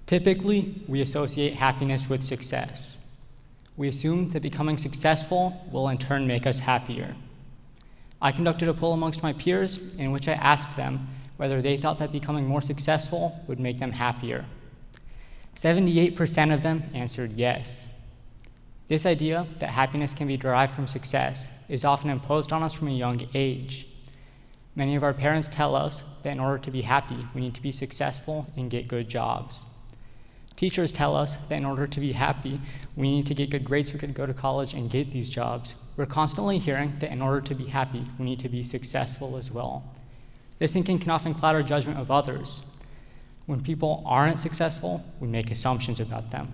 Typically, we associate happiness with success. We assume that becoming successful will in turn make us happier. I conducted a poll amongst my peers in which I asked them whether they thought that becoming more successful would make them happier. 78% of them answered yes. This idea that happiness can be derived from success is often imposed on us from a young age. Many of our parents tell us that in order to be happy, we need to be successful and get good jobs. Teachers tell us that in order to be happy, we need to get good grades so we could go to college and get these jobs. We're constantly hearing that in order to be happy, we need to be successful as well. This thinking can often cloud our judgment of others. When people aren't successful, we make assumptions about them.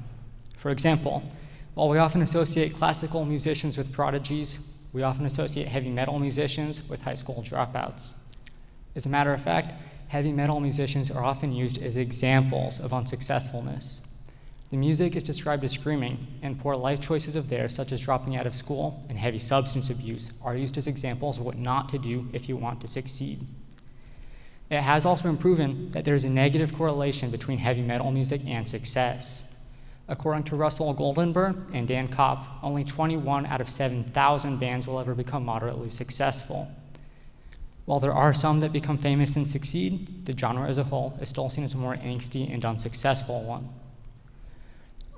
For example, while we often associate classical musicians with prodigies, we often associate heavy metal musicians with high school dropouts. As a matter of fact, heavy metal musicians are often used as examples of unsuccessfulness. The music is described as screaming, and poor life choices of theirs, such as dropping out of school and heavy substance abuse, are used as examples of what not to do if you want to succeed. It has also been proven that there is a negative correlation between heavy metal music and success. According to Russell Goldenberg and Dan Kopp, only 21 out of 7,000 bands will ever become moderately successful. While there are some that become famous and succeed, the genre as a whole is still seen as a more angsty and unsuccessful one.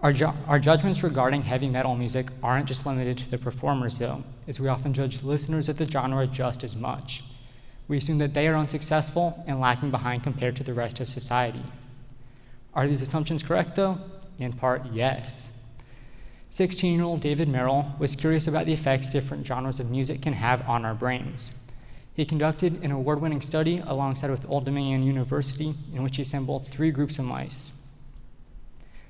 Our judgments regarding heavy metal music aren't just limited to the performers, though, as we often judge listeners of the genre just as much. We assume that they are unsuccessful and lacking behind compared to the rest of society. Are these assumptions correct, though? In part, yes. 16-year-old David Merrill was curious about the effects different genres of music can have on our brains. He conducted an award-winning study alongside with Old Dominion University in which he assembled 3 groups of mice.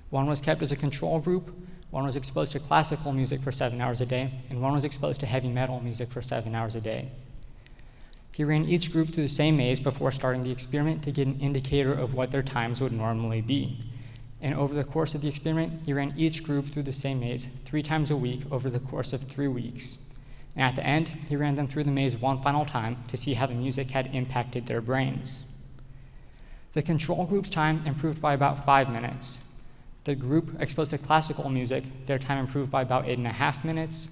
One was kept as a control group, one was exposed to classical music for 7 hours a day, and one was exposed to heavy metal music for 7 hours a day. He ran each group through the same maze before starting the experiment to get an indicator of what their times would normally be. And over the course of the experiment, he ran each group through the same maze 3 times a week over the course of 3 weeks. And at the end, he ran them through the maze one final time to see how the music had impacted their brains. The control group's time improved by about 5 minutes. The group exposed to classical music, their time improved by about 8.5 minutes.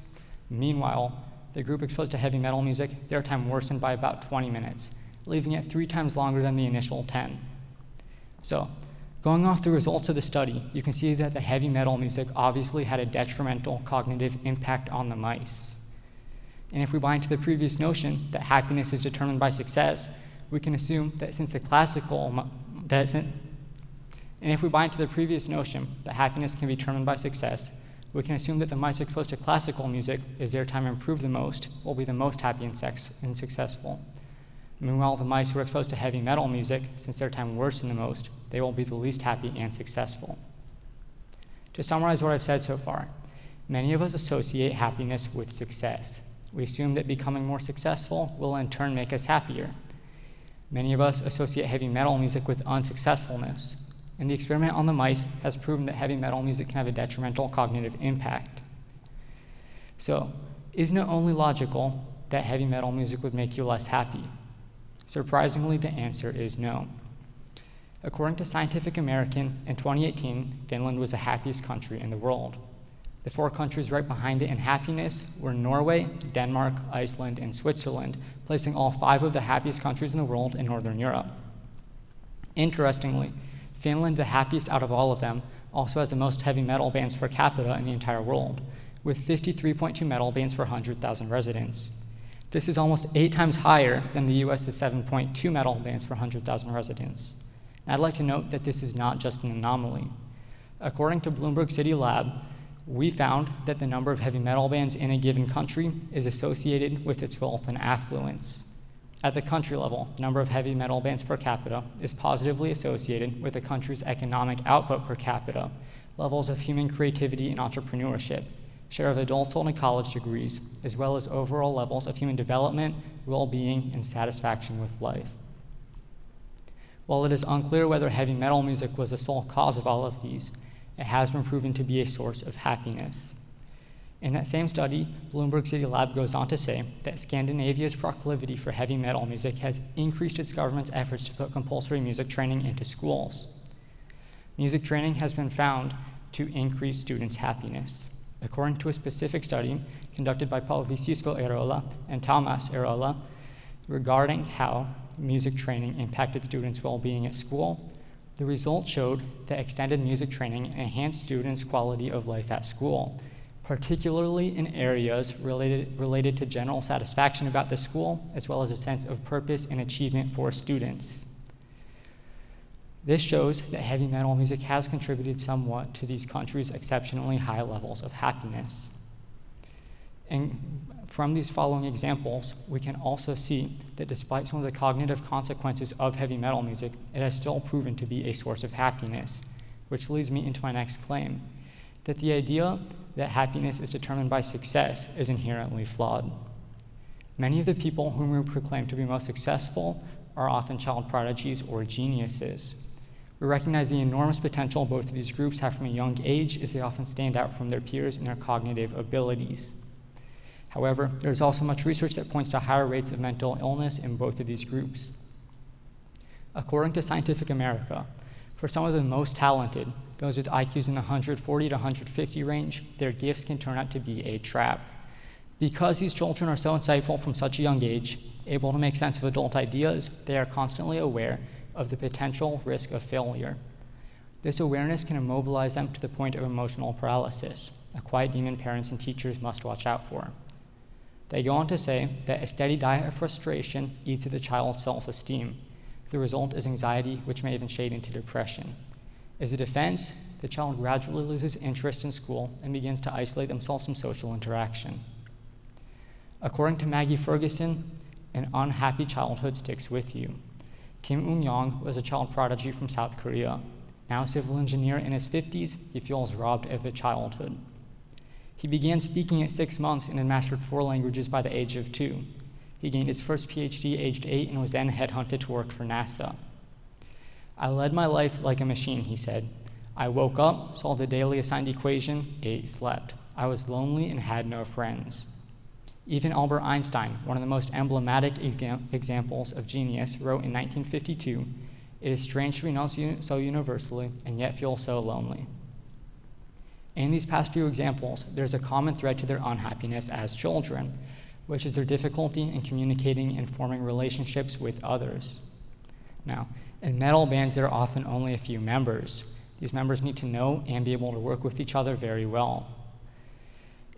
Meanwhile, the group exposed to heavy metal music, their time worsened by about 20 minutes, leaving it 3 times longer than the initial 10. So, going off the results of the study, you can see that the heavy metal music obviously had a detrimental cognitive impact on the mice. And if we buy into the previous notion that happiness is determined by success, we can assume that if we buy into the previous notion that happiness can be determined by success, we can assume that the mice exposed to classical music, as their time improved the most, will be the most happy and successful. Meanwhile, the mice who are exposed to heavy metal music, since their time worsened the most, they will be the least happy and successful. To summarize what I've said so far, many of us associate happiness with success. We assume that becoming more successful will in turn make us happier. Many of us associate heavy metal music with unsuccessfulness. And the experiment on the mice has proven that heavy metal music can have a detrimental cognitive impact. So, isn't it only logical that heavy metal music would make you less happy? Surprisingly, the answer is no. According to Scientific American, in 2018, Finland was the happiest country in the world. The 4 countries right behind it in happiness were Norway, Denmark, Iceland, and Switzerland, placing all 5 of the happiest countries in the world in Northern Europe. Interestingly, Finland, the happiest out of all of them, also has the most heavy metal bands per capita in the entire world, with 53.2 metal bands per 100,000 residents. This is almost 8 times higher than the US's 7.2 metal bands per 100,000 residents. And I'd like to note that this is not just an anomaly. According to Bloomberg City Lab, we found that the number of heavy metal bands in a given country is associated with its wealth and affluence. At the country level, the number of heavy metal bands per capita is positively associated with a country's economic output per capita, levels of human creativity and entrepreneurship, share of adults holding college degrees, as well as overall levels of human development, well-being, and satisfaction with life. While it is unclear whether heavy metal music was the sole cause of all of these, it has been proven to be a source of happiness. In that same study, Bloomberg City Lab goes on to say that Scandinavia's proclivity for heavy metal music has increased its government's efforts to put compulsory music training into schools. Music training has been found to increase students' happiness. According to a specific study conducted by Paul Francisco Erola and Thomas Erola regarding how music training impacted students' well-being at school, the results showed that extended music training enhanced students' quality of life at school, particularly in areas related to general satisfaction about the school, as well as a sense of purpose and achievement for students. This shows that heavy metal music has contributed somewhat to these countries' exceptionally high levels of happiness. And from these following examples, we can also see that despite some of the cognitive consequences of heavy metal music, it has still proven to be a source of happiness, which leads me into my next claim, that the idea that happiness is determined by success is inherently flawed. Many of the people whom we proclaim to be most successful are often child prodigies or geniuses. We recognize the enormous potential both of these groups have from a young age, as they often stand out from their peers in their cognitive abilities. However, there's also much research that points to higher rates of mental illness in both of these groups. According to Scientific America, for some of the most talented, those with IQs in the 140 to 150 range, their gifts can turn out to be a trap. Because these children are so insightful from such a young age, able to make sense of adult ideas, they are constantly aware of the potential risk of failure. This awareness can immobilize them to the point of emotional paralysis, a quiet demon parents and teachers must watch out for. They go on to say that a steady diet of frustration eats at the child's self-esteem. The result is anxiety, which may even shade into depression. As a defense, the child gradually loses interest in school and begins to isolate themselves from social interaction. According to Maggie Ferguson, an unhappy childhood sticks with you. Kim Un-young was a child prodigy from South Korea. Now a civil engineer in his 50s, he feels robbed of a childhood. He began speaking at 6 months and had mastered 4 languages by the age of 2. He gained his first PhD aged 8 and was then headhunted to work for NASA. I led my life like a machine, he said. I woke up, solved the daily assigned equation, ate, slept. I was lonely and had no friends. Even Albert Einstein, one of the most emblematic examples of genius, wrote in 1952, "It is strange to be known so universally and yet feel so lonely." In these past few examples, there's a common thread to their unhappiness as children, which is their difficulty in communicating and forming relationships with others. Now, in metal bands, there are often only a few members. These members need to know and be able to work with each other very well.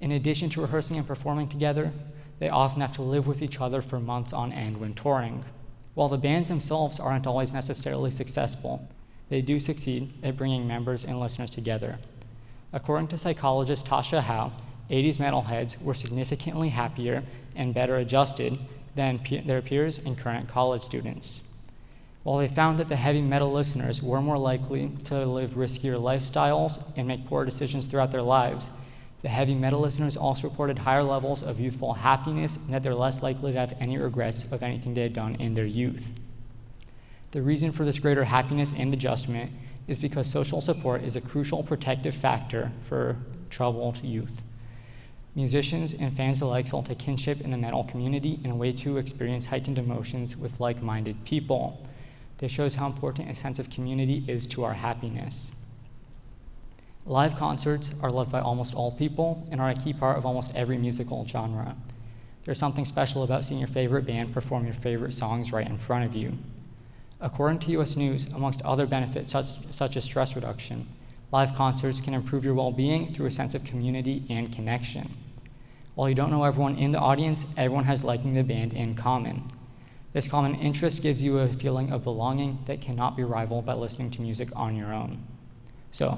In addition to rehearsing and performing together, they often have to live with each other for months on end when touring. While the bands themselves aren't always necessarily successful, they do succeed at bringing members and listeners together. According to psychologist Tasha Howe, 80s metalheads were significantly happier and better adjusted than their peers and current college students. While they found that the heavy metal listeners were more likely to live riskier lifestyles and make poor decisions throughout their lives, the heavy metal listeners also reported higher levels of youthful happiness and that they're less likely to have any regrets of anything they had done in their youth. The reason for this greater happiness and adjustment is because social support is a crucial protective factor for troubled youth. Musicians and fans alike felt a kinship in the metal community and a way to experience heightened emotions with like-minded people. This shows how important a sense of community is to our happiness. Live concerts are loved by almost all people and are a key part of almost every musical genre. There's something special about seeing your favorite band perform your favorite songs right in front of you. According to US News, amongst other benefits such as stress reduction, live concerts can improve your well-being through a sense of community and connection. While you don't know everyone in the audience, everyone has liking the band in common. This common interest gives you a feeling of belonging that cannot be rivaled by listening to music on your own. So,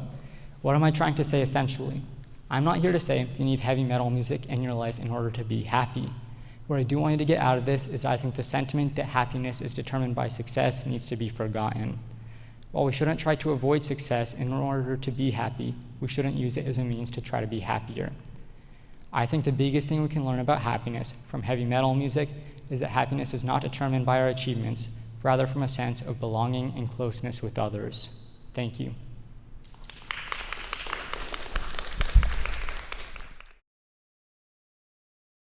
what am I trying to say essentially? I'm not here to say you need heavy metal music in your life in order to be happy. What I do want you to get out of this is that I think the sentiment that happiness is determined by success needs to be forgotten. While we shouldn't try to avoid success in order to be happy, we shouldn't use it as a means to try to be happier. I think the biggest thing we can learn about happiness from heavy metal music is that happiness is not determined by our achievements, rather from a sense of belonging and closeness with others. Thank you.